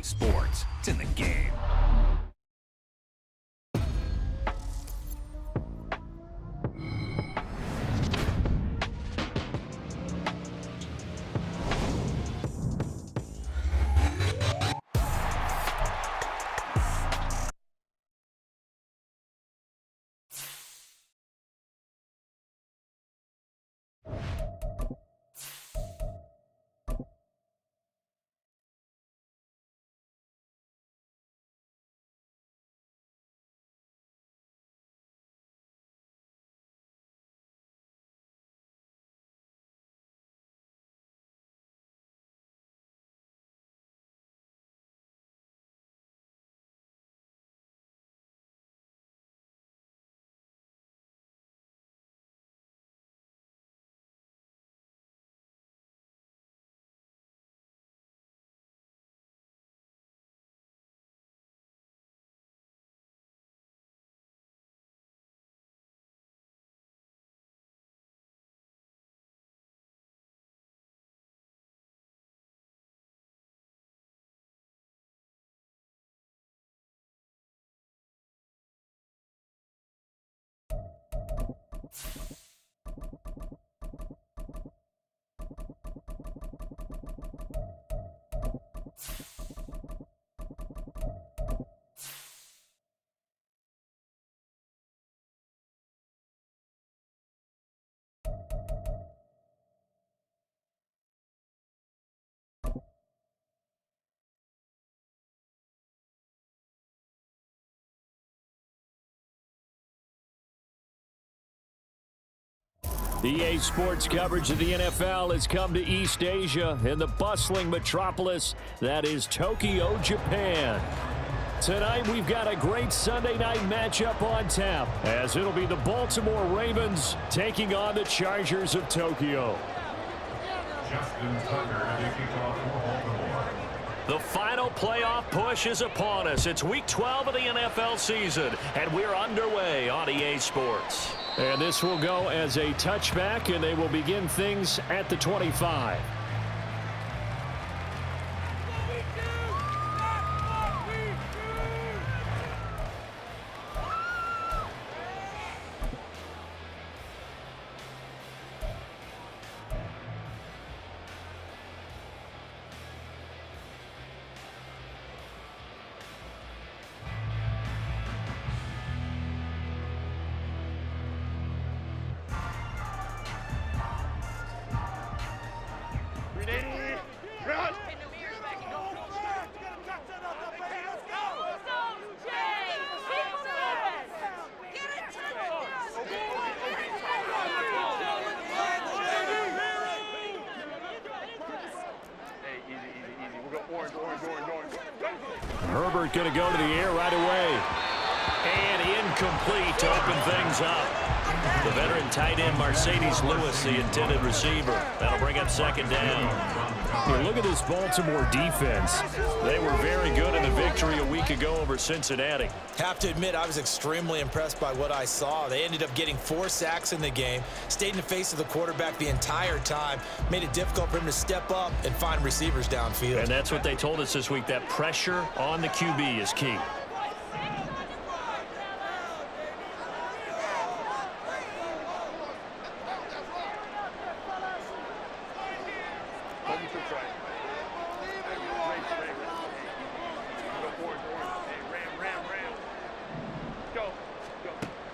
sports. It's in the game. EA Sports coverage of the NFL has come to East Asia in the bustling metropolis that is Tokyo, Japan. Tonight we've got a great Sunday night matchup on tap as it'll be the Baltimore Ravens taking on the Chargers of Tokyo. The final playoff push is upon us. It's week 12 of the NFL season, and we're underway on EA Sports. And this will go as a touchback, and they will begin things at the 25. Herbert going to go to the air right away. And incomplete to open things up. The veteran tight end Mercedes Lewis, the intended receiver. That'll bring up second down. Here, look at this Baltimore defense. They were very good in the victory a week ago over Cincinnati. Have to admit, I was extremely impressed by what I saw. They ended up getting 4 sacks in the game, stayed in the face of the quarterback the entire time, made it difficult for him to step up and find receivers downfield. And that's what they told us this week, that pressure on the QB is key.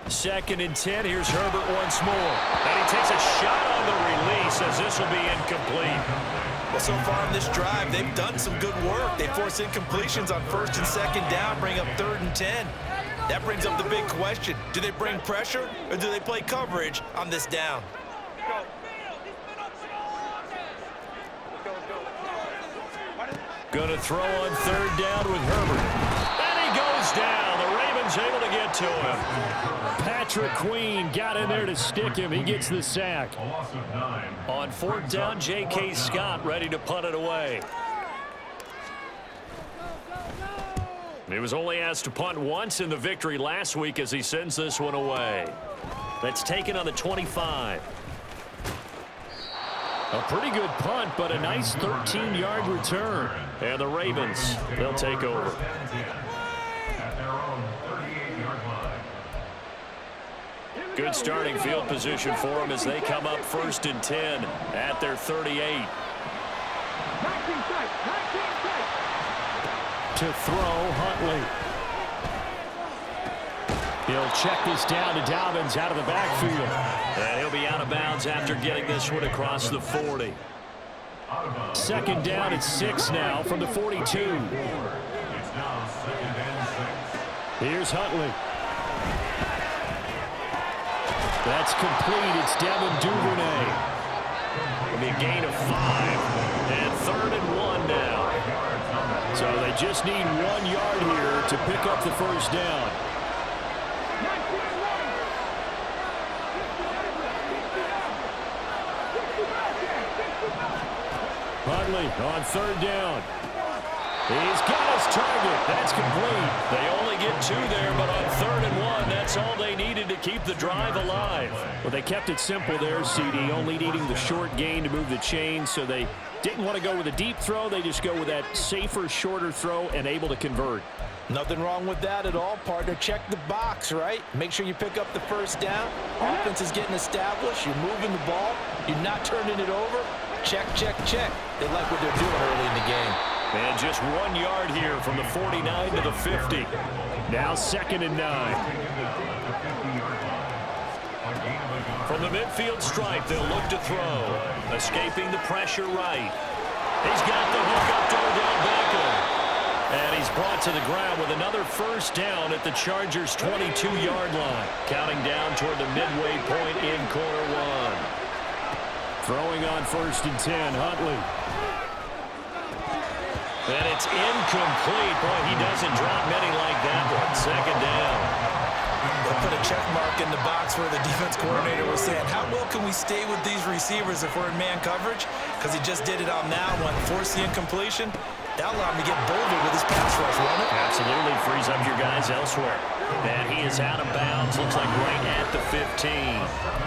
Second and 10. Here's Herbert once more. And he takes a shot on the release as this will be incomplete. Well, so far in this drive, they've done some good work. They force incompletions on first and second down, bring up 3rd and 10. That brings up the big question. Do they bring pressure or do they play coverage on this down? Going to throw on 3rd down with Herbert. And he goes down. The Ravens able to get to him. Patrick Queen got in there to stick him. He gets the sack. On 4th down, J.K. Scott ready to punt it away. He was only asked to punt once in the victory last week as he sends this one away. That's taken on the 25. A pretty good punt, but a nice 13-yard return. And the Ravens, they'll take over. Good starting field position for them as they come up 1st and 10 at their 38. To throw, Huntley. He'll check this down to Dobbins out of the backfield. And he'll be out of bounds after getting this one across the 40. 2nd down at 6 now from the 42. Here's Huntley. That's complete. It's Devin Duvernay. It'll be a gain of 5. And 3rd and 1 now. So they just need 1 yard here to pick up the 1st down. Huntley on 3rd down. He's got his target. That's complete. They only get 2 there, but on 3rd and 1, that's all they needed to keep the drive alive. Well, they kept it simple there, CD, only needing the short gain to move the chain, so they didn't want to go with a deep throw. They just go with that safer, shorter throw and able to convert. Nothing wrong with that at all, partner. Check the box, right? Make sure you pick up the 1st down. Offense is getting established. You're moving the ball. You're not turning it over. Check, check, check. They like what they're doing early in the game. And just 1 yard here from the 49 to the 50. Now 2nd and 9. From the midfield stripe, they'll look to throw. Escaping the pressure right. He's got the hook up to Odell Beckham. And he's brought to the ground with another 1st down at the Chargers' 22-yard line. Counting down toward the midway point in quarter 1. Throwing on 1st and 10, Huntley. And it's incomplete. Boy, he doesn't drop many like that one. 2nd down. They'll put a check mark in the box where the defense coordinator was saying, how well can we stay with these receivers if we're in man coverage? Because he just did it on that one. Force the incompletion. That allowed him to get bolder with his pass rush, won't it? Absolutely. Frees up your guys elsewhere. And he is out of bounds. Looks like right at the 15.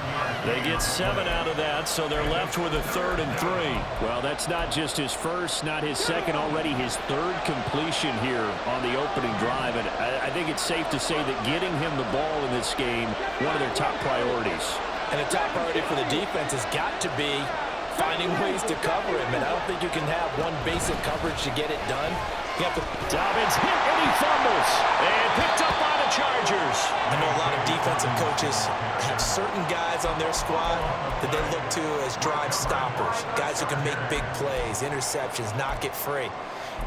They get 7 out of that, so they're left with a 3rd and 3. Well, that's not just his first, not his second, already his 3rd completion here on the opening drive. And I think it's safe to say that getting him the ball in this game, one of their top priorities. And the top priority for the defense has got to be finding ways to cover him. And I don't think you can have one basic coverage to get it done. You have to... Dobbins hit and he fumbles. And picked up by the Chargers. I know a lot of defensive coaches have certain guys on their squad that they look to as drive stoppers. Guys who can make big plays, interceptions, knock it free.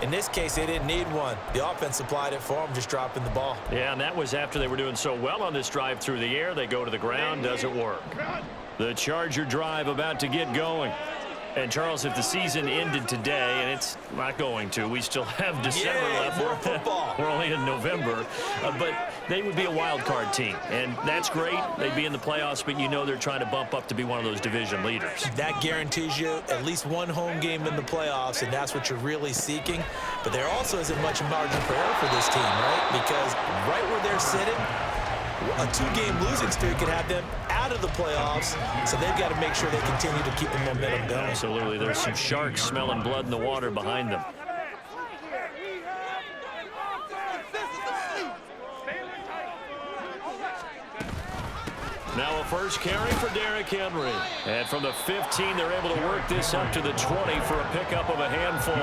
In this case, they didn't need one. The offense supplied it for them, just dropping the ball. Yeah, and that was after they were doing so well on this drive through the air. They go to the ground, doesn't work. The Charger drive about to get going. And, Charles, if the season ended today, and it's not going to, we still have December left. More football. We're only in November. But they would be a wild card team. And that's great. They'd be in the playoffs, but you know they're trying to bump up to be one of those division leaders. That guarantees you at least one home game in the playoffs, and that's what you're really seeking. But there also isn't much margin for error for this team, right? Because right where they're sitting, a 2-game losing streak could have them out of the playoffs, so they've got to make sure they continue to keep the momentum going. Absolutely. There's some sharks smelling blood in the water behind them. Now a first carry for Derrick Henry. And from the 15, they're able to work this up to the 20 for a pickup of a handful.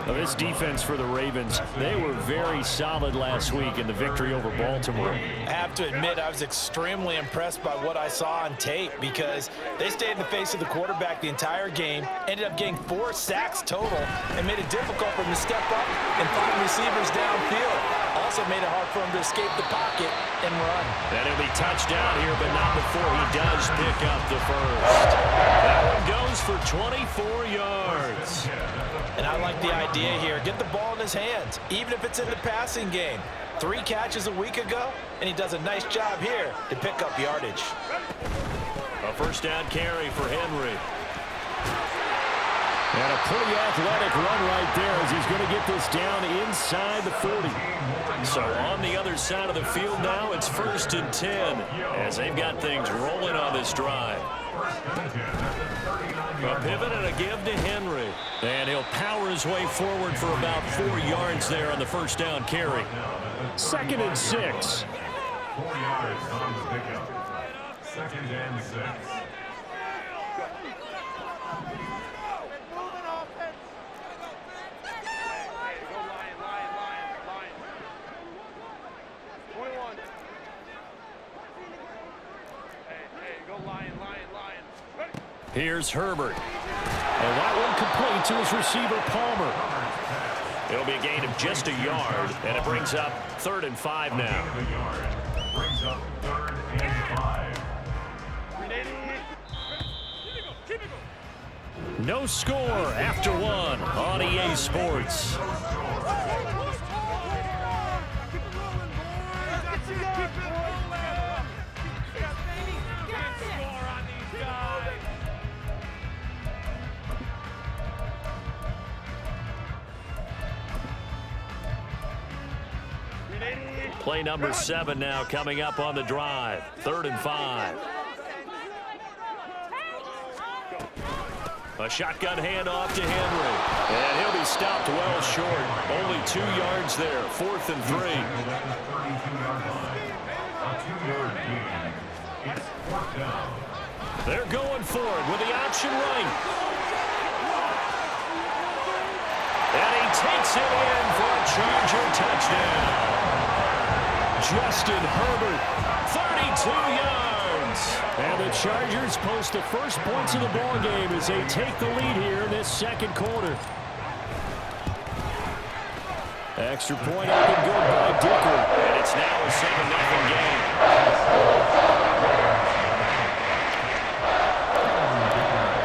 Now this defense for the Ravens, they were very solid last week in the victory over Baltimore. I have to admit, I was extremely impressed by what I saw on tape because they stayed in the face of the quarterback the entire game, ended up getting 4 sacks total, and made it difficult for him to step up and find receivers downfield. Also made it hard for him to escape the pocket and run. And he'll be touchdown here, but not before he does pick up the first. That one goes for 24 yards. And I like the idea here. Get the ball in his hands, even if it's in the passing game. 3 catches a week ago, and he does a nice job here to pick up yardage. A first down carry for Henry. And a pretty athletic run right there as he's going to get this down inside the 40. So on the other side of the field now, it's 1st and 10 as they've got things rolling on this drive. A pivot and a give to Henry. And he'll power his way forward for about 4 yards there on the first down carry. 2nd and 6. 4 yards on the pickup. 2nd and 6. Here's Herbert. And that one complete to his receiver, Palmer. It'll be a gain of just a yard, and it brings up 3rd and 5 now. Brings up 3rd and 5. No score after 1 on EA Sports. Play number 7 now coming up on the drive. 3rd and 5. A shotgun handoff to Henry. And he'll be stopped well short. Only 2 yards there. 4th and 3. They're going for it with the option right. And he takes it in for a Charger touchdown. Justin Herbert, 32 yards. And the Chargers post the first points of the ball game as they take the lead here in this 2nd quarter. Extra point up and good by Dicker. And it's now a 7-0 game.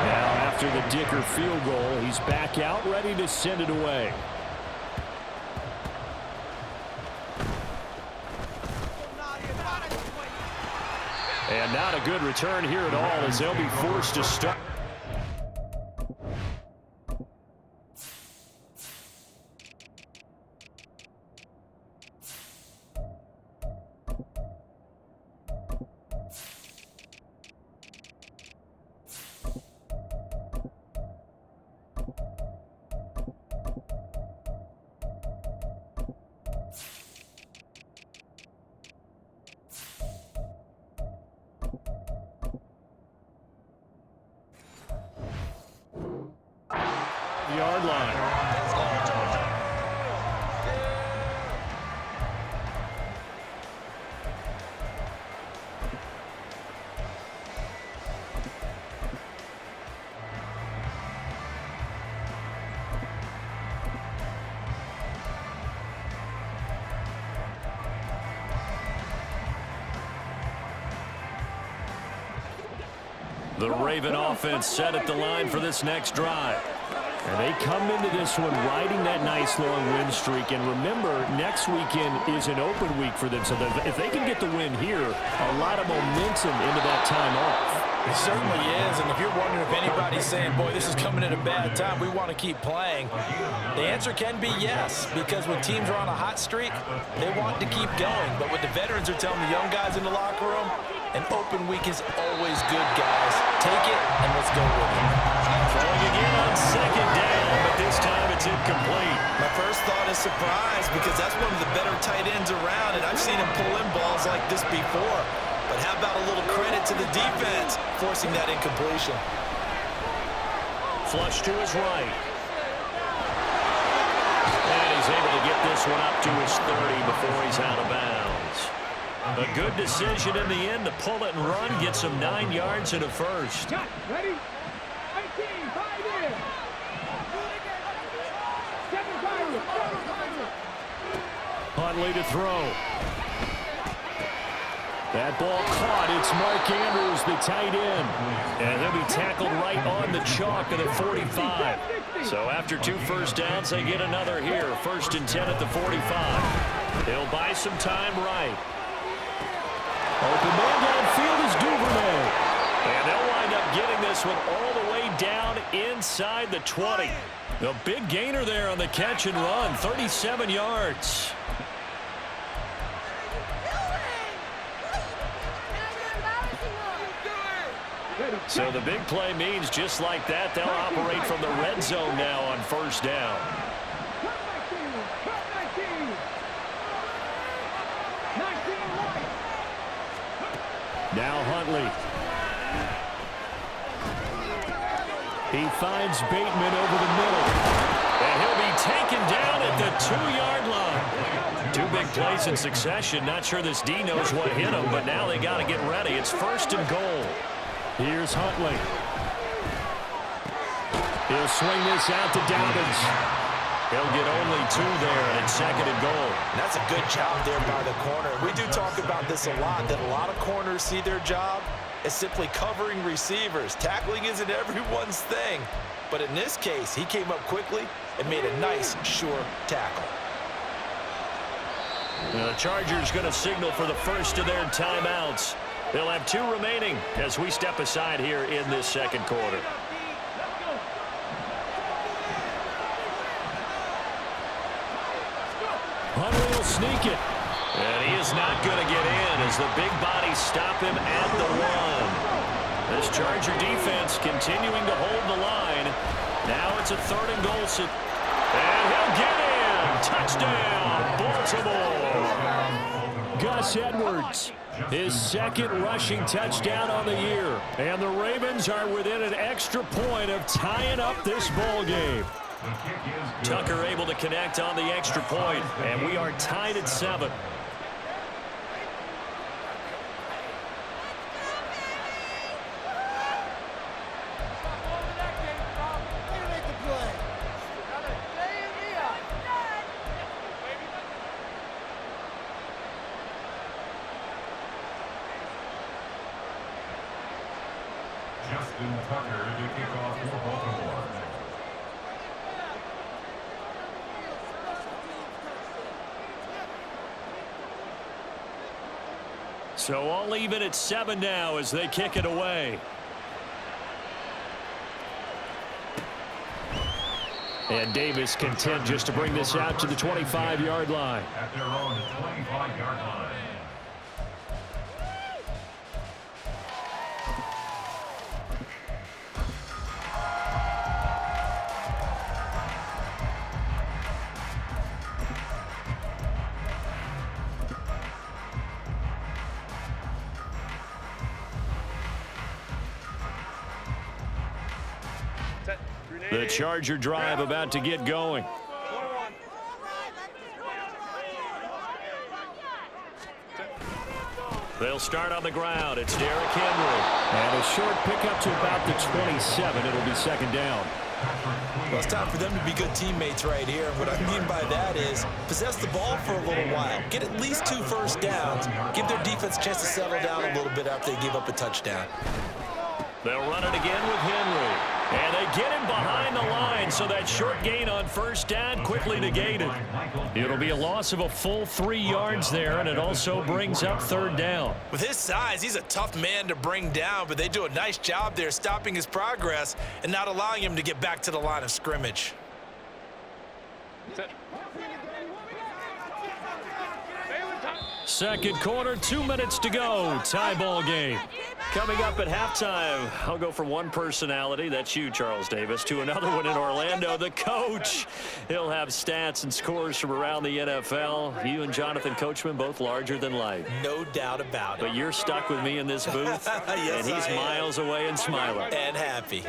Now after the Dicker field goal, he's back out ready to send it away. And not a good return here at all as they'll be forced to start. Yard line. The Raven offense set at the line for this next drive. And they come into this one riding that nice long win streak. And remember, next weekend is an open week for them. So if they can get the win here, a lot of momentum into that time off. It certainly is. And if you're wondering if anybody's saying, boy, this is coming at a bad time, we want to keep playing, the answer can be yes. Because when teams are on a hot streak, they want to keep going. But what the veterans are telling the young guys in the locker room, an open week is always good, guys. Take it, and let's go with it. Throwing again on 2nd down, but this time it's incomplete. My first thought is surprise because that's one of the better tight ends around, and I've seen him pull in balls like this before. But how about a little credit to the defense forcing that incompletion? Flush to his right. And he's able to get this one up to his 30 before he's out of bounds. A good decision in the end to pull it and run, gets him 9 yards and a first. Ready? 18, 5 in. Huntley to throw. That ball caught. It's Mark Andrews, the tight end. And he'll be tackled right on the chalk of the 45. So after 2 first downs, they get another here. 1st and 10 at the 45. He'll buy some time right. Open man downfield is Duvernay. And they'll wind up getting this one all the way down inside the 20. The big gainer there on the catch and run, 37 yards. Ready? So the big play means just like that, they'll operate from the red zone now on first down. Now Huntley. He finds Bateman over the middle. And he'll be taken down at the 2-yard line. 2 big plays in succession. Not sure this D knows what hit him, but now they got to get ready. It's first and goal. Here's Huntley. He'll swing this out to Dobbins. He'll get only 2 there, and it's second and goal. And that's a good job there by the corner. We do talk about this a lot, that a lot of corners see their job as simply covering receivers. Tackling isn't everyone's thing. But in this case, he came up quickly and made a nice, sure tackle. Now the Chargers going to signal for the first of their timeouts. They'll have 2 remaining as we step aside here in this second quarter. Huntley will sneak it. And he is not going to get in as the big bodies stop him at the 1. This Charger defense continuing to hold the line. Now it's a third and goal. And he'll get in. Touchdown, Baltimore. Gus Edwards, his second rushing touchdown on the year. And the Ravens are within an extra point of tying up this ball game. Tucker able to connect on the extra point, and we are tied at 7. Justin Tucker to kick off for Baltimore. So all even at 7 now as they kick it away. And Davis content just to bring this out to the 25-yard line. At their own 25-yard line. The Charger drive about to get going. They'll start on the ground. It's Derrick Henry. And a short pickup to about the 27. It'll be second down. Well, it's time for them to be good teammates right here. What I mean by that is possess the ball for a little while. Get at least 2 first downs. Give their defense a chance to settle down a little bit after they give up a touchdown. They'll run it again with Henry. And they get him behind the line, so that short gain on first down quickly negated. It'll be a loss of a full 3 yards there, and it also brings up third down. With his size, he's a tough man to bring down, but they do a nice job there stopping his progress and not allowing him to get back to the line of scrimmage. Second quarter, 2 minutes to go. Tie ball game. Coming up at halftime, I'll go from one personality, that's you, Charles Davis, to another one in Orlando, the coach. He'll have stats and scores from around the NFL. You and Jonathan Coachman, both larger than life. No doubt about it. But you're stuck with me in this booth, yes, and he's miles away and smiling. And happy.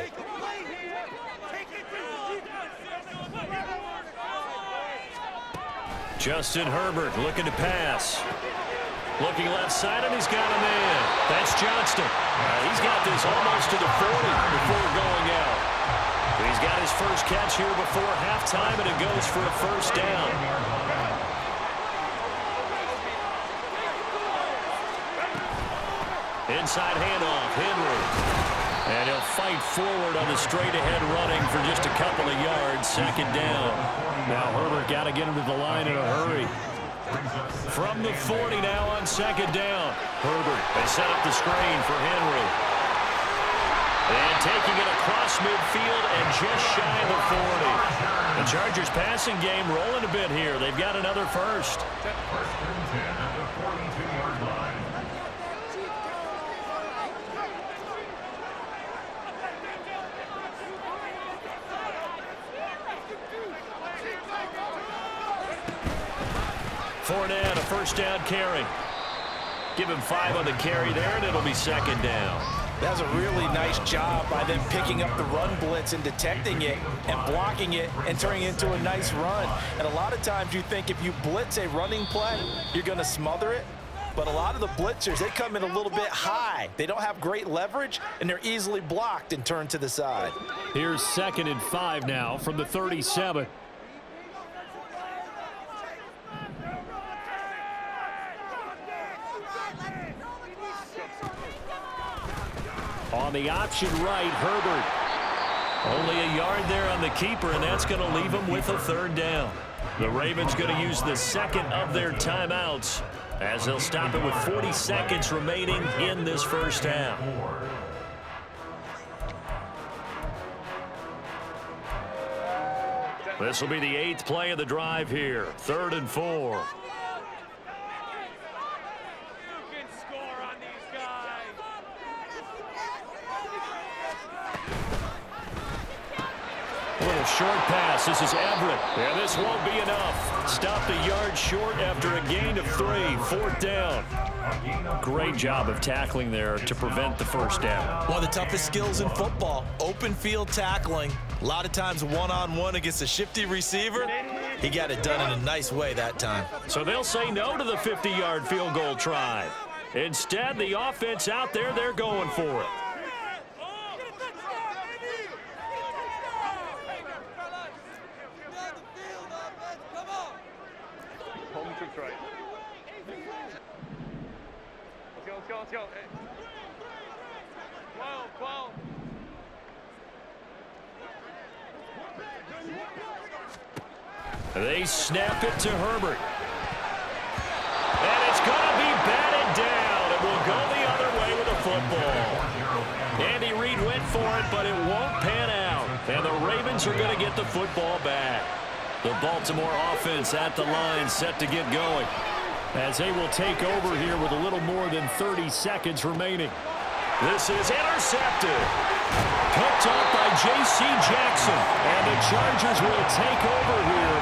Justin Herbert looking to pass. Looking left side, and he's got a man. That's Johnston. He's got this almost to the 40 before going out. He's got his first catch here before halftime, and it goes for a first down. Inside handoff, Henry. And he'll fight forward on the straight-ahead running for just a couple of yards. Second down. Now Herbert got to get him to the line in a hurry. From the 40 now on second down. Herbert, they set up the screen for Henry. And taking it across midfield and just shy of the 40. The Chargers passing game rolling a bit here. They've got another first. First and 10 at the 42-yard line. Fournette, a first down carry. Give him 5 on the carry there, and it'll be second down. That was a really nice job by them picking up the run blitz and detecting it and blocking it and turning it into a nice run. And a lot of times you think if you blitz a running play, you're going to smother it. But a lot of the blitzers, they come in a little bit high. They don't have great leverage, and they're easily blocked and turned to the side. Here's 2nd and 5 now from the 37. On the option right, Herbert. Only a yard there on the keeper, and that's going to leave him with a 3rd down. The Ravens going to use the 2nd of their timeouts as they'll stop it with 40 seconds remaining in this first half. This will be the 8th play of the drive here. 3rd and 4. Little short pass. This is Everett. Yeah, this won't be enough. Stopped a yard short after a gain of 3. 4th down. Great job of tackling there to prevent the first down. One of the toughest skills in football, open field tackling. A lot of times one-on-one against a shifty receiver. He got it done in a nice way that time. So they'll say no to the 50-yard field goal try. Instead, the offense out there, they're going for it. Let's go. Well. They snap it to Herbert. And it's going to be batted down. It will go the other way with the football. Andy Reid went for it, but it won't pan out. And the Ravens are going to get the football back. The Baltimore offense at the line set to get going, as they will take over here with a little more than 30 seconds remaining. This is intercepted. Picked up by J.C. Jackson. And the Chargers will take over here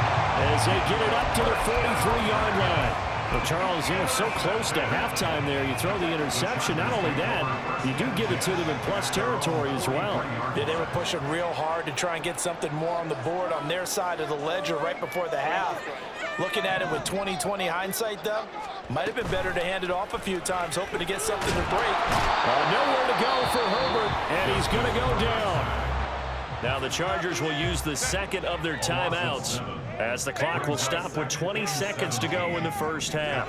as they get it up to the 43-yard line. Well, Charles, you know, so close to halftime there. You throw the interception. Not only that, you do give it to them in plus territory as well. Yeah, they were pushing real hard to try and get something more on the board on their side of the ledger right before the half. Looking at it with 20/20 hindsight, though, might have been better to hand it off a few times, hoping to get something to break. Nowhere to go for Herbert, and he's going to go down. Now the Chargers will use the 2nd of their timeouts, as the clock will stop with 20 seconds to go in the first half.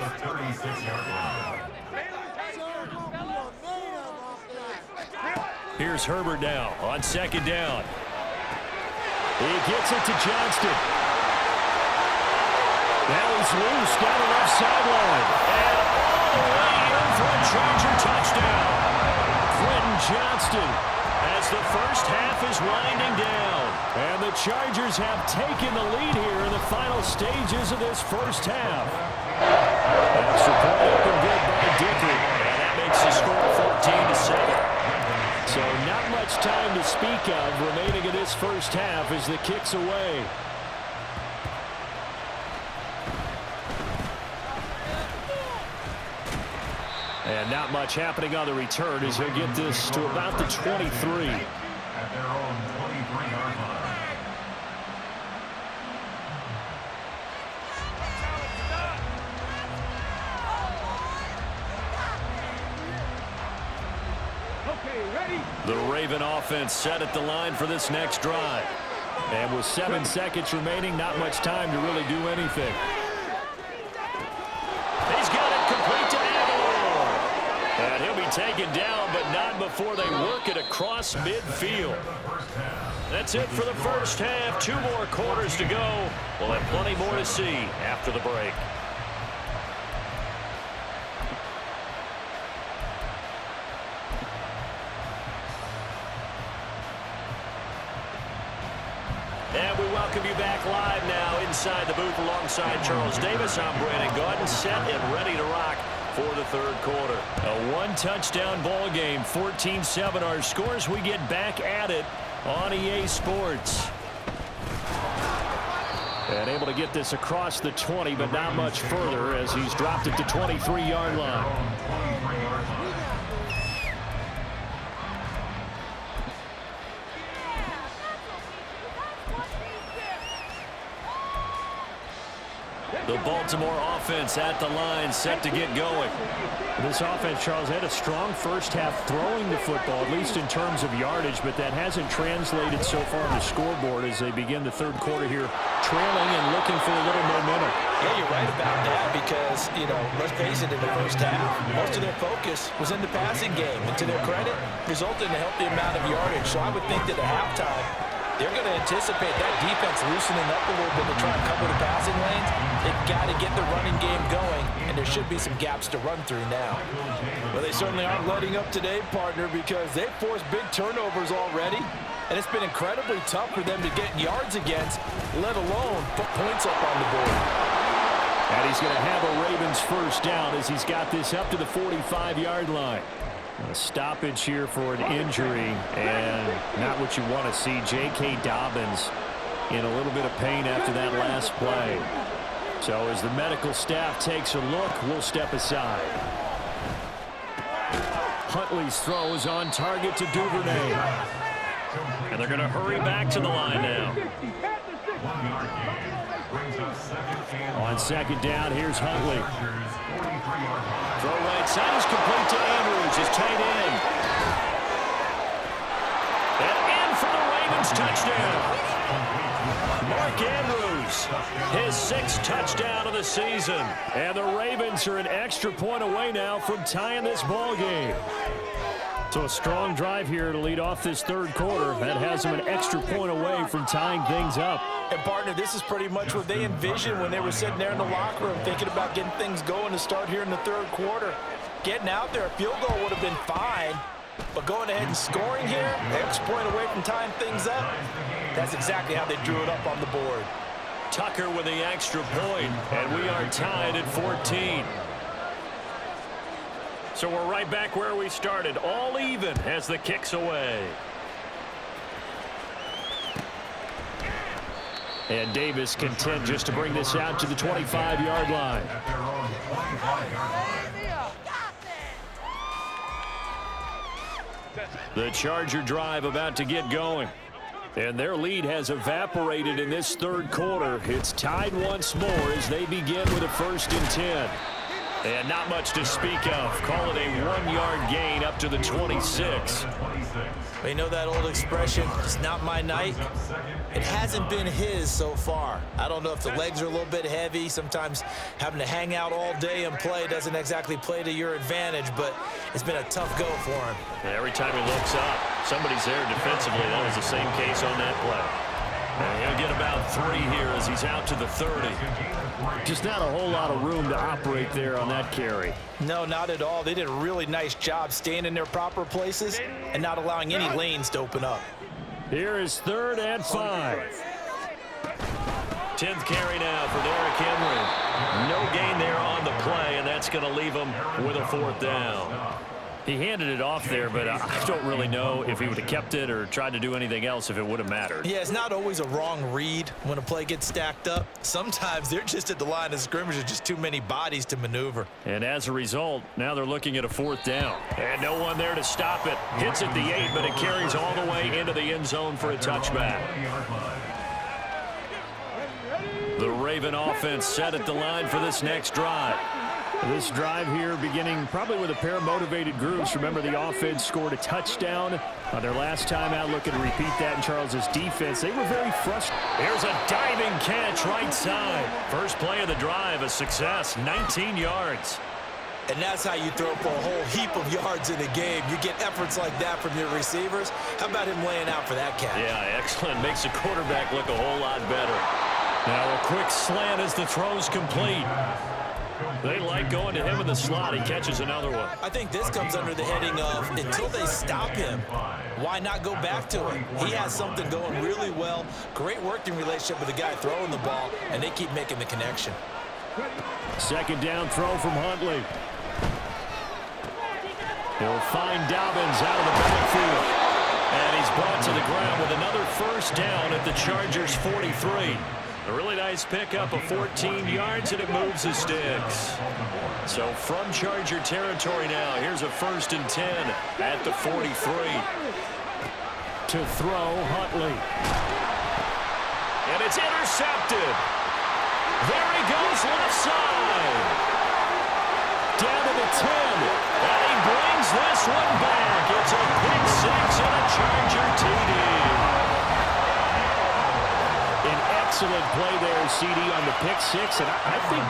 Here's Herbert now on 2nd down. He gets it to Johnston. Now he's loose down the left sideline. And all the way in for a Charger touchdown. Quentin Johnston, as the first half is winding down. And the Chargers have taken the lead here in the final stages of this first half. Extra point up and good by Dickery. And that makes the score 14-7. So not much time to speak of remaining in this first half as the kick's away. And not much happening on the return as he'll get this to about the 23. At their own 23-yard line. Okay, ready? The Raven offense set at the line for this next drive. And with 7 seconds remaining, not much time to really do anything. He's got it complete to Aguilar. And he'll be taken down, but not before they work it across midfield. That's it for the first half. 2 more quarters to go. We'll have plenty more to see after the break. And we welcome you back live now inside the booth alongside Charles Davis. I'm Brandon Gaudin, set and ready to rock for the third quarter. A 1-touchdown ball game, 14-7 our scores. We get back at it on EA Sports. And able to get this across the 20, but not much further as he's dropped it to 23-yard line. The Baltimore offense at the line, set to get going. This offense, Charles, had a strong first half throwing the football, at least in terms of yardage, but that hasn't translated so far on the scoreboard as they begin the third quarter here, trailing and looking for a little momentum. Yeah, you're right about that because, let's face it, in the first half, most of their focus was in the passing game. And to their credit, resulted in a healthy amount of yardage. So I would think that at halftime, they're going to anticipate that defense loosening up a little bit to try and cover the passing lanes. They've got to get the running game going, and there should be some gaps to run through now. Well, they certainly aren't letting up today, partner, because they've forced big turnovers already, and it's been incredibly tough for them to get yards against, let alone put points up on the board. And he's going to have a Ravens first down as he's got this up to the 45-yard line. A stoppage here for an injury, and not what you want to see. J.K. Dobbins in a little bit of pain after that last play. So as the medical staff takes a look, we'll step aside. Huntley's throw is on target to Duvernay. And they're going to hurry back to the line now. On second down, here's Huntley. Throw right side is complete to Andrews, his tight end. And in for the Ravens touchdown. Mark Andrews, his 6th touchdown of the season. And the Ravens are an extra point away now from tying this ball game. So a strong drive here to lead off this third quarter. That has them an extra point away from tying things up. And, partner, this is pretty much what they envisioned when they were sitting there in the locker room thinking about getting things going to start here in the third quarter. Getting out there, a field goal would have been fine, but going ahead and scoring here, extra point away from tying things up, that's exactly how they drew it up on the board. Tucker with the extra point, and we are tied at 14. So we're right back where we started, all even as the kick's away. And Davis content just to bring this out to the 25-yard line. The Charger drive about to get going. And their lead has evaporated in this third quarter. It's tied once more as they begin with a 1st and 10. And not much to speak of. Call it a 1-yard gain up to the 26. You know that old expression, it's not my night? It hasn't been his so far. I don't know if the legs are a little bit heavy. Sometimes having to hang out all day and play doesn't exactly play to your advantage, but it's been a tough go for him. And every time he looks up, somebody's there defensively. That was the same case on that play. And he'll get about 3 here as he's out to the 30. Just not a whole lot of room to operate there on that carry. No, not at all. They did a really nice job staying in their proper places and not allowing any lanes to open up. Here is 3rd and 5. 10th carry now for Derrick Henry. No gain there on the play, and that's going to leave him with a 4th down. He handed it off there, but I don't really know if he would have kept it or tried to do anything else if it would have mattered. Yeah, it's not always a wrong read when a play gets stacked up. Sometimes they're just at the line of scrimmage. There's just too many bodies to maneuver. And as a result, now they're looking at a 4th down. And no one there to stop it. Hits at the 8, but it carries all the way into the end zone for a touchback. The Raven offense set at the line for this next drive. This drive here beginning probably with a pair of motivated groups. Remember, the offense scored a touchdown on their last time out. Looking to repeat that in Charles's defense. They were very frustrated. Here's a diving catch right side. First play of the drive, a success, 19 yards. And that's how you throw for a whole heap of yards in a game. You get efforts like that from your receivers. How about him laying out for that catch? Yeah, excellent. Makes the quarterback look a whole lot better. Now a quick slant as the throw's complete. They like going to him in the slot. He catches another one. I think this comes under the heading of until they stop him, why not go back to it? He has something going really well. Great working relationship with the guy throwing the ball, and they keep making the connection. Second down throw from Huntley. He'll find Dobbins out of the backfield. And he's brought to the ground with another first down at the Chargers' 43. A really nice pickup of 14 yards, and it moves the sticks. So from Charger territory now, here's a 1st and 10 at the 43. To throw, Huntley. And it's intercepted. There he goes, left side. Down to the 10. And he brings this one back. It's a pick six and a Charger TD. An excellent play there, CD, on the pick six. And I think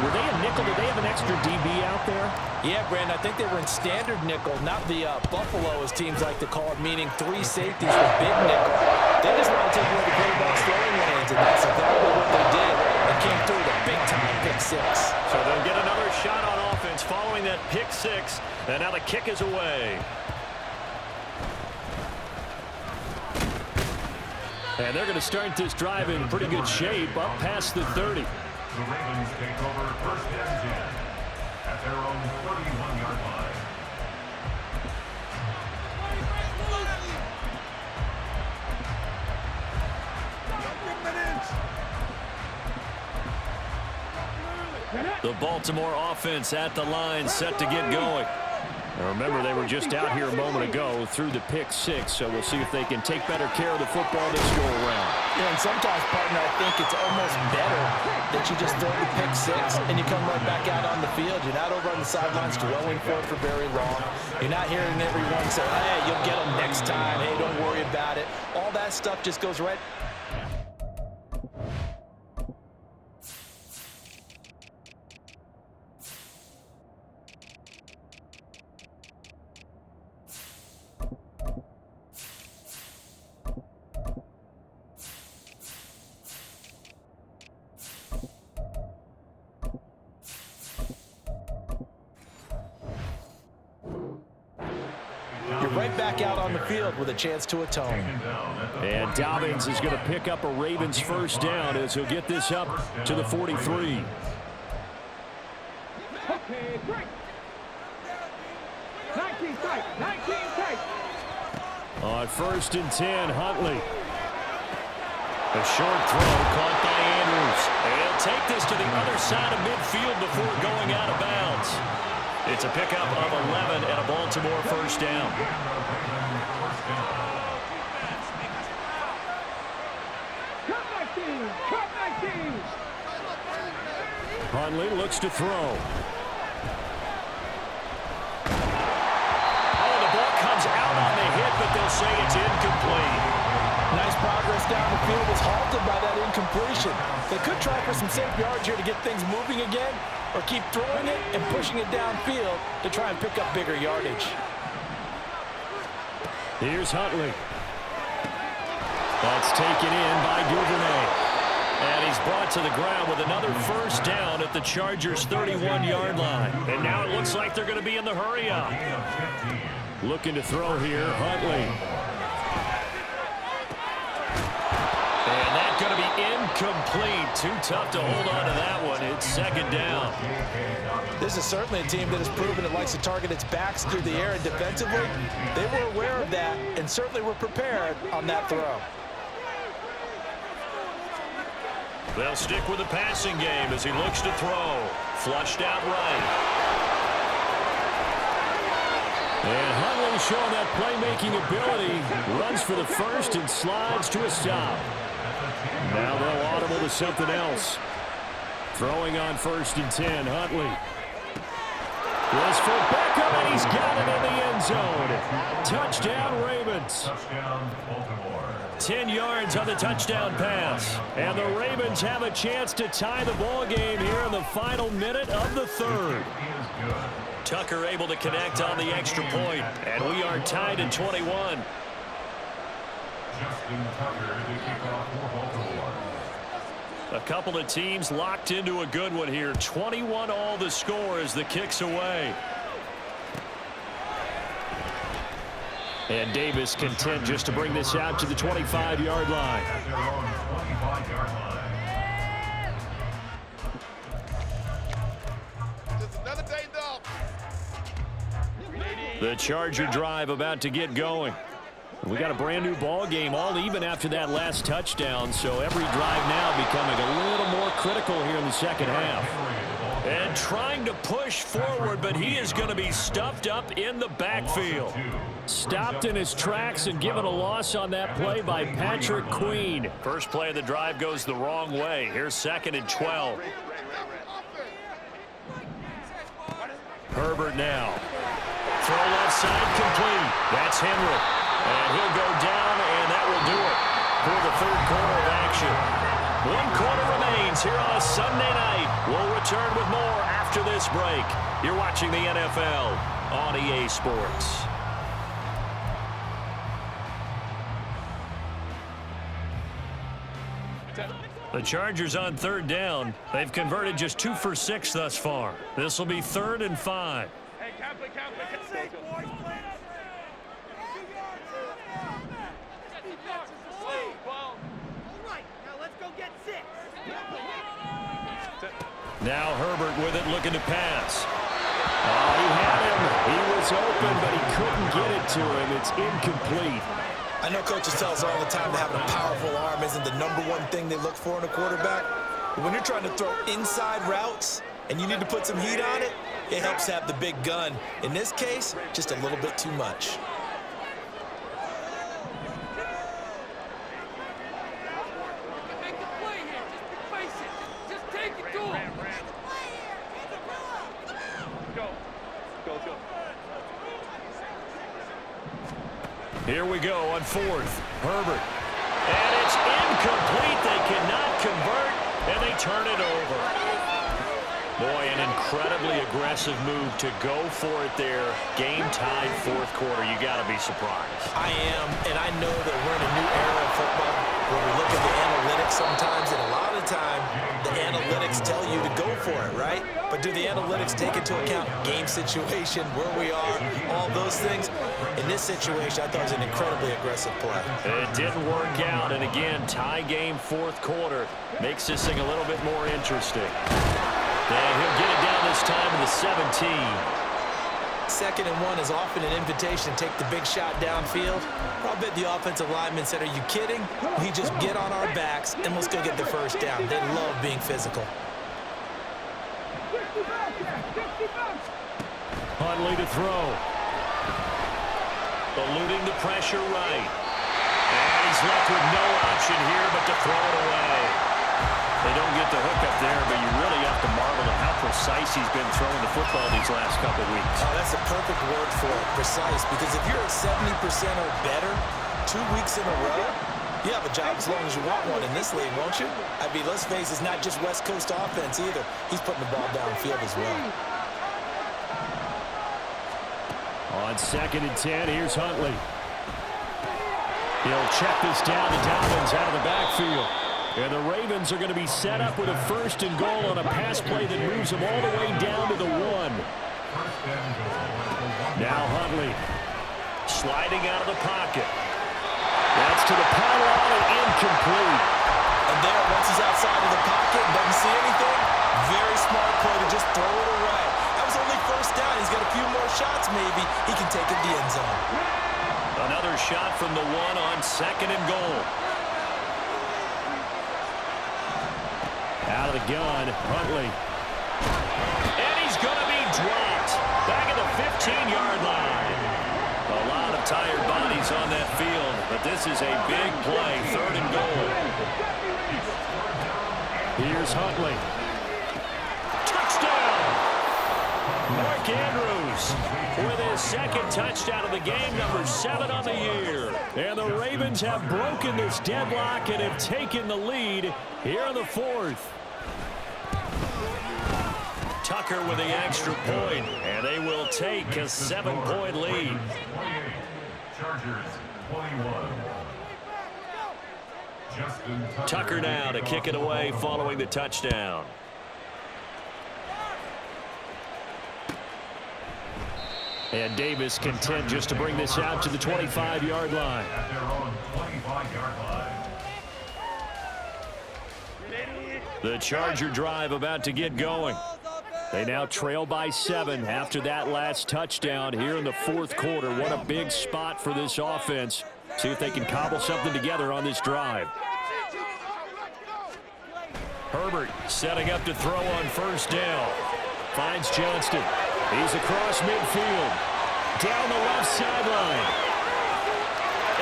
were they a nickel? Did they have an extra DB out there? Yeah, Brandon, I think they were in standard nickel, not the Buffalo, as teams like to call it, meaning 3 safeties with big nickel. They just want to take away the quarterback's throwing lanes, and that's exactly what they did. They came through with a big-time pick six. So they'll get another shot on offense following that pick six, and now the kick is away. And they're going to start this drive in pretty good shape, up past the 30. The Ravens take over 1st and 10 at their own 31-yard line. The Baltimore offense at the line, set to get going. Now remember, they were just out here a moment ago through the pick six, so we'll see if they can take better care of the football this go around. Yeah, and sometimes, partner, I think it's almost better that you just throw the pick six and you come right back out on the field. You're not over on the sidelines dwelling for it for very long. You're not hearing everyone say, hey, you'll get them next time. Hey, don't worry about it. All that stuff just goes right. Right back out on the field with a chance to atone. And Dobbins is going to pick up a Ravens 1st down as he'll get this up to the 43. Okay, break. 19 tight, 19 tight. On 1st and 10, Huntley. A short throw caught by Andrews. And he'll take this to the other side of midfield before going out of bounds. It's a pickup of 11 and a Baltimore 1st down. Cut 19, cut 19. Huntley looks to throw. Oh, the ball comes out on the hit, but they'll say it's incomplete. Nice progress down the field was halted by that incompletion. They could try for some safe yards here to get things moving again, or keep throwing it and pushing it downfield to try and pick up bigger yardage. Here's Huntley. That's taken in by Duvernay. And he's brought to the ground with another 1st down at the Chargers' 31-yard line. And now it looks like they're going to be in the hurry-up. Looking to throw here, Huntley. And that's going to be incomplete. Too tough to hold on to that one. It's 2nd down. This is certainly a team that has proven it likes to target its backs through the air and defensively. They were aware of that and certainly were prepared on that throw. They'll stick with the passing game as he looks to throw. Flushed out right. And Huntley showing that playmaking ability. Runs for the 1st and slides to a stop. Now they'll audible to something else. Throwing on 1st and 10, Huntley. Was for Beckham, and he's got it in the end zone. Touchdown, Ravens. Touchdown, Baltimore. 10 yards on the touchdown pass. And the Ravens have a chance to tie the ball game here in the final minute of the 3rd. Tucker able to connect on the extra point, and we are tied at 21. Justin Tucker to kick off for Baltimore. A couple of teams locked into a good one here. 21 all the score as the kick's away. And Davis content just to bring this out to the 25-yard line. At their own 25-yard line. Just another day off. The Charger drive about to get going. We got a brand new ball game, all even after that last touchdown, so every drive now becoming a little more critical here in the second half. And trying to push forward, but he is going to be stuffed up in the backfield. Stopped in his tracks and given a loss on that play by Patrick Queen. First play of the drive goes the wrong way. Here's 2nd and 12. Herbert now. Throw left side complete. That's Henry. And he'll go down, and that will do it for the third quarter of action. 1 quarter remains here on a Sunday night. We'll return with more after this break. You're watching the NFL on EA Sports. The Chargers on 3rd down. They've converted just 2 for 6 thus far. This will be 3rd and 5. Hey, get 6, boys, please. Now Herbert with it, looking to pass. Oh, he had him. He was open, but he couldn't get it to him. It's incomplete. I know coaches tell us all the time that having a powerful arm isn't the #1 thing they look for in a quarterback. But when you're trying to throw inside routes and you need to put some heat on it, it helps have the big gun. In this case, just a little bit too much. Here we go on 4th. Herbert. And it's incomplete. They cannot convert, and they turn it over. Boy, an incredibly aggressive move to go for it there. Game-tied 4th quarter. You got to be surprised. I am, and I know that we're in a new era of football where we look at the analytics sometimes, and a lot of the time the analytics tell you to go for it, right? But do the analytics take into account game situation, where we are, all those things? In this situation, I thought it was an incredibly aggressive play. It didn't work out, and again, tie game 4th quarter makes this thing a little bit more interesting. And he'll get it down this time to the 17. 2nd and 1 is often an invitation to take the big shot downfield. I'll bet the offensive lineman said, "Are you kidding? We just get on our backs and let's go get the first down." They love being physical. Huntley to throw. Eluding the pressure right. And he's left with no option here but to throw it away. They don't get the hook up there, but you really have to marvel at how precise he's been throwing the football these last couple weeks. Oh, that's a perfect word for it, precise, because if you're at 70% or better 2 weeks in a row, you have a job as long as you want one in this league, won't you? I mean, let's face it, it's not just West Coast offense either. He's putting the ball downfield as well. On 2nd and 10, here's Huntley. He'll check this down to Dobbins out of the backfield. And the Ravens are going to be set up with a 1st and goal on a pass play that moves them all the way down to the 1. Now Huntley sliding out of the pocket. That's to the pylon and incomplete. And there, once he's outside of the pocket and doesn't see anything, very smart play to just throw it away. That was only 1st down. He's got a few more shots maybe. He can take it to the end zone. Another shot from the 1 on 2nd and goal. Out of the gun, Huntley. And he's going to be dropped back at the 15-yard line. A lot of tired bodies on that field, but this is a big play, 3rd and goal. Here's Huntley. Touchdown! Mark Andrews with his 2nd touchdown of the game, number 7 on the year. And the Ravens have broken this deadlock and have taken the lead here in the 4th. Tucker with the extra point, and they will take a 7-point lead. Chargers 21. Tucker now to kick it away following the touchdown. And Davis content just to bring this out to the 25-yard line. At their own 25-yard line. The Charger drive about to get going. They now trail by 7 after that last touchdown here in the 4th quarter. What a big spot for this offense See if they can cobble something together on this drive. Herbert setting up to throw on first down. Finds Johnston. He's across midfield. Down the left sideline.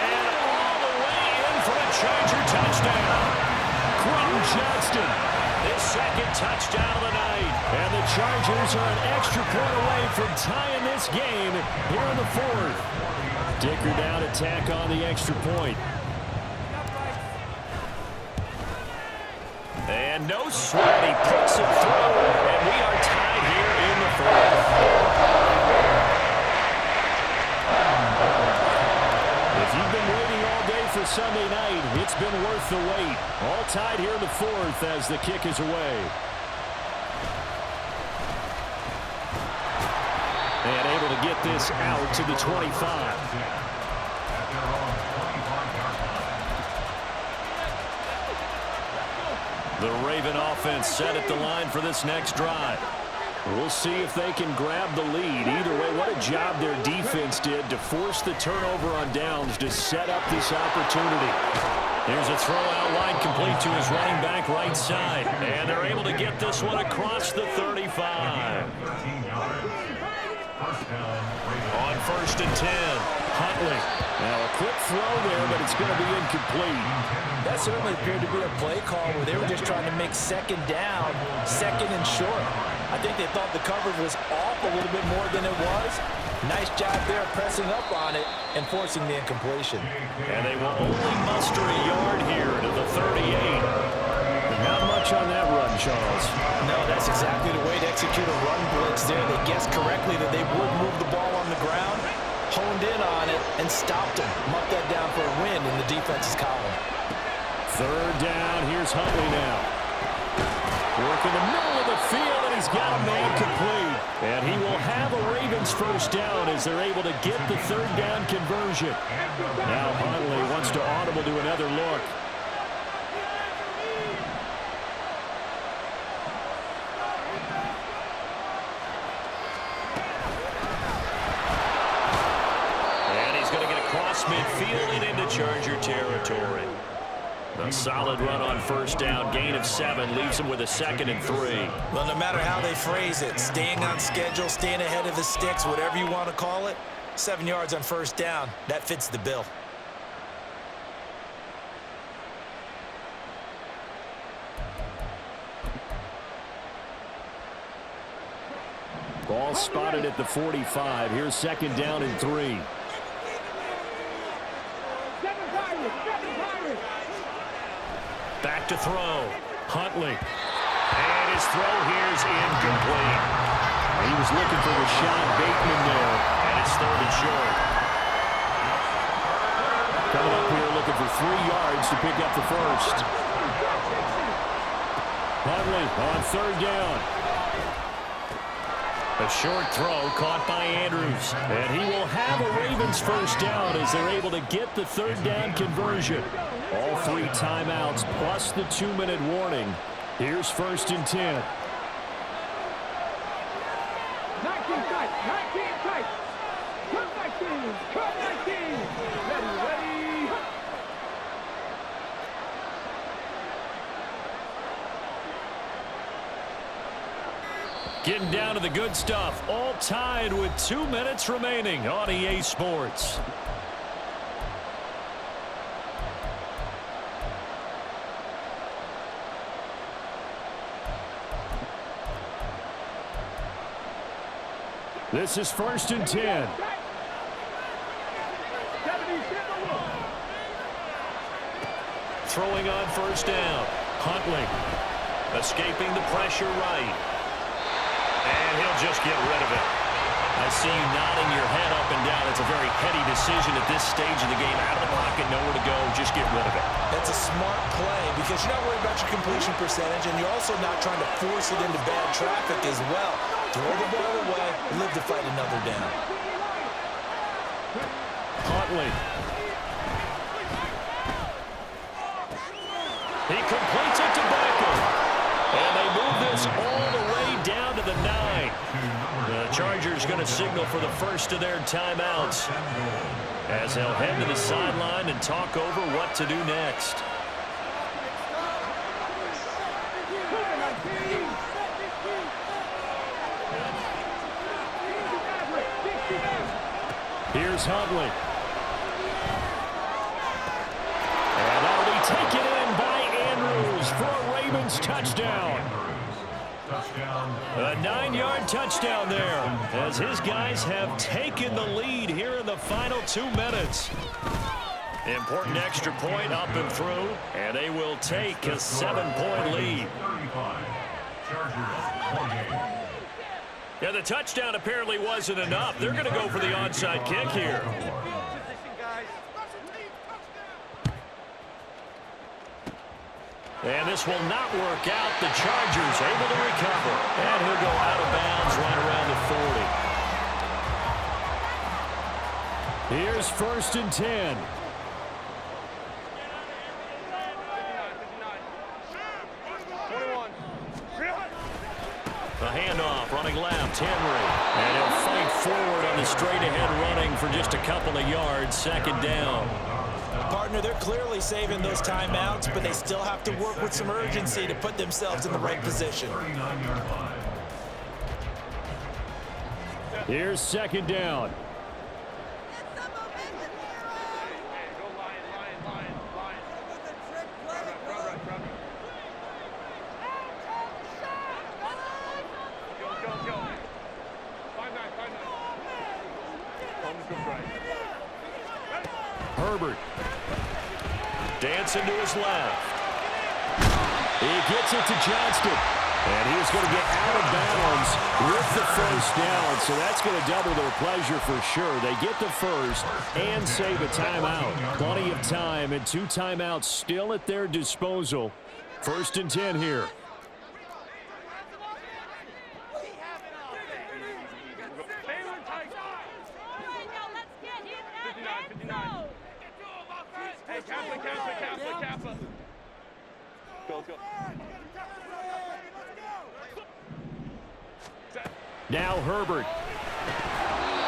And all the way in for a Charger touchdown. Quentin Johnston, his second touchdown of the night. And the Chargers are an extra point away from tying this game here in the fourth. Dicker down, attack on the extra point. And no sweat, he puts it through, and we are tied here in the fourth. If you've been waiting all day for Sunday night, it's been worth the wait. All tied here in the fourth as the kick is away. And able to get this out to the 25. The Raven offense set at the line for this next drive. We'll see if they can grab the lead. Either way, what a job their defense did to force the turnover on downs to set up this opportunity. Here's a throw out wide complete to his running back right side. And they're able to get this one across the 35. On first and 10, Huntley. Now a quick throw there, but it's going to be incomplete. That certainly appeared to be a play call where they were just trying to make second down, second and short. I think they thought the coverage was off a little bit more than it was. Nice job there pressing up on it and forcing the incompletion. And they will only muster a yard here to the 38. Not much on that run, Charles. No, that's exactly the way to execute a run blitz there. They guessed correctly that they would move the ball on the ground, honed in on it, and stopped them. Marked that down for a win in the defense's column. Third down, here's Huntley now. Work in the middle of the field, and he's got a man complete. And he will have a Ravens first down as they're able to get the third down conversion. Now Huntley wants to audible to another look. And he's going to get across midfield and into Charger territory. A solid run on first down, gain of 7, leaves him with a 2nd and 3. Well, no matter how they phrase it, staying on schedule, staying ahead of the sticks, whatever you want to call it, 7 yards on first down, that fits the bill. Ball spotted at the 45. Here's 2nd down and 3. Back to throw. Huntley. And his throw here is incomplete. He was looking for Rashad Bateman there. And it's 3rd and short. Coming up here looking for 3 yards to pick up the first. Huntley on 3rd down. A short throw caught by Andrews. And he will have a Ravens first down as they're able to get the 3rd down conversion. All 3 timeouts plus the 2-minute warning. Here's 1st and 10. 19 tight, 19 tight. Cut 19, cut 19. Ready. Getting down to the good stuff. All tied with 2 minutes remaining on EA Sports. This is 1st and 10. Throwing on first down. Huntley escaping the pressure right. And he'll just get rid of it. I see you nodding your head up and down. It's a very heady decision at this stage of the game. Out of the pocket, nowhere to go. Just get rid of it. That's a smart play because you're not worried about your completion percentage, and you're also not trying to force it into bad traffic as well. Throw the ball away, live to fight another down. Huntley. He completes it to Becker. And they move this all the way down to the 9. The Chargers going to signal for the first of their timeouts. as they'll head to the sideline and talk over what to do next. Here's Huntley. And that'll be taken in by Andrews for a Ravens touchdown. A 9-yard touchdown there as his guys have taken the lead here in the final 2 minutes. Important extra point up and through, and they will take a 7-point lead. Yeah, the touchdown apparently wasn't enough. They're going to go for the onside kick here. And this will not work out. The Chargers able to recover. And he'll go out of bounds right around the 40. Here's 1st and 10. A handoff, running left, Henry. And he'll fight forward on the straight-ahead running for just a couple of yards, 2nd down. Partner, they're clearly saving those timeouts, but they still have to work with some urgency to put themselves in the right position. Here's 2nd down. Herbert. Dancing to his left. He gets it to Johnston. And he's going to get out of bounds with the 1st down. So that's going to double their pleasure for sure. They get the 1st and save a timeout. Plenty of time and 2 timeouts still at their disposal. 1st and 10 here. Now Herbert.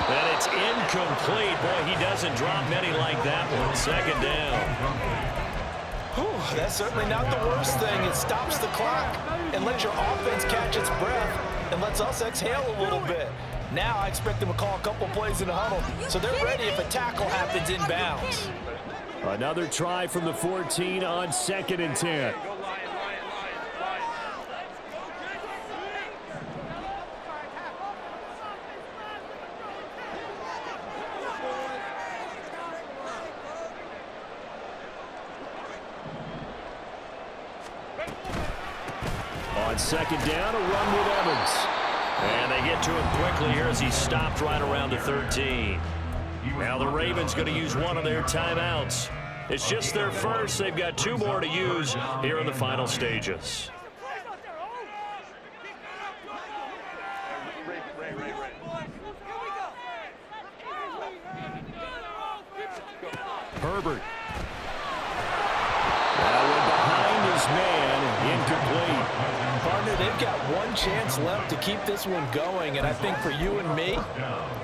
And it's incomplete. Boy, he doesn't drop many like that one. 2nd down. Whew, that's certainly not the worst thing. It stops the clock and lets your offense catch its breath and lets us exhale a little bit. Now I expect them to call a couple plays in the huddle, so they're ready if a tackle happens inbounds. Another try from the 14 on 2nd and 10. On 2nd down, a run with Evans. And they get to him quickly here as he stopped right around the 13. Now the Ravens going to use one of their timeouts. It's just their first. They've got 2 more to use here in the final stages. Herbert. That one behind his man, incomplete. Partner, they've got one chance left to keep this one going, and I think for you and me,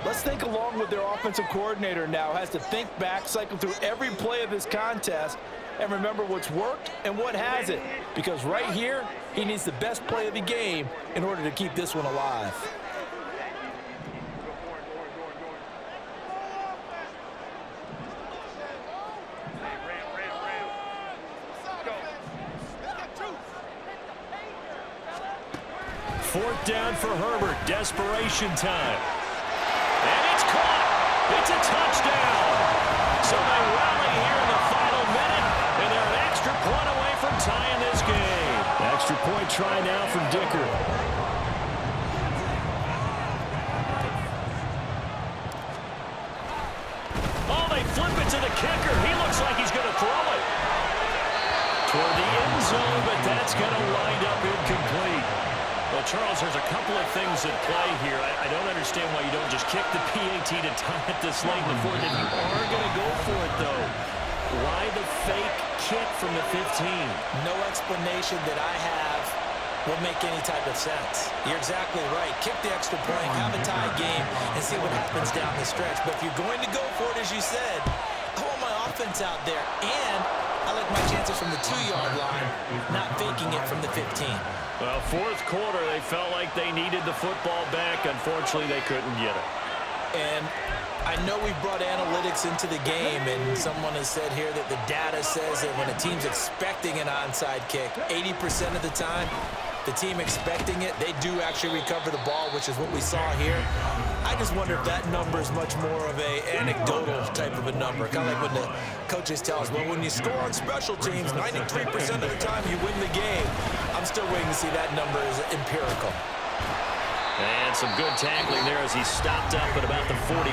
let's think along with their offensive coordinator now. Has to think back, cycle through every play of this contest, and remember what's worked and what hasn't. Because right here, he needs the best play of the game in order to keep this one alive. Fourth down for Herbert. Desperation time. And it's caught. It's a touchdown. So they rally here in the final minute, and they're an extra point away from tying this game. Extra point try now from Dicker. Oh, they flip it to the kicker. He looks like he's going to throw it toward the end zone, but that's going to wind up incomplete. Well, Charles, there's a couple of things at play here. I don't understand why you don't just kick the PAT to tie it this late in the fourth. If you are going to go for it, though, why the fake kick from the 15? No explanation that I have will make any type of sense. You're exactly right. Kick the extra point, have a tie game, and see what happens down the stretch. But if you're going to go for it, as you said, I want my offense out there, and I like my chances from the 2-yard line, not faking it from the 15. Well, fourth quarter, they felt like they needed the football back. Unfortunately, they couldn't get it. And I know we've brought analytics into the game, and someone has said here that the data says that when a team's expecting an onside kick, 80% of the time, the team expecting it, they do actually recover the ball, which is what we saw here. I just wonder if that number is much more of a anecdotal type of a number. Kind of like when the coaches tell us, well, when you score on special teams, 93% of the time you win the game. I'm still waiting to see that number is empirical. And some good tackling there as he stopped up at about the 41.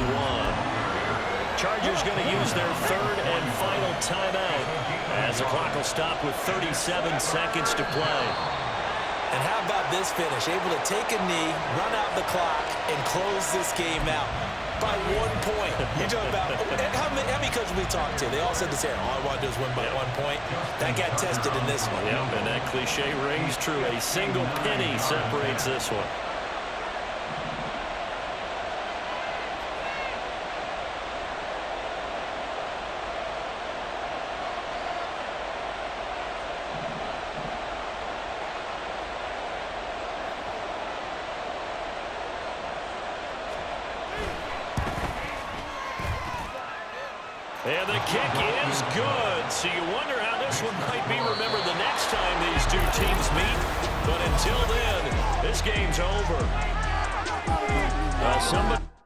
Chargers going to use their third and final timeout as the clock will stop with 37 seconds to play. And how about this finish? Able to take a knee, run out the clock, and close this game out by 1 point. You're talking about how many coaches we talked to? They all said the same. All I want to do is win by 1 point. That got tested in this one. Yep, and that cliche rings true. A single penny separates this one. And the kick is good. So you wonder how this one might be remembered the next time these two teams meet. But until then, this game's over. Well, somebody...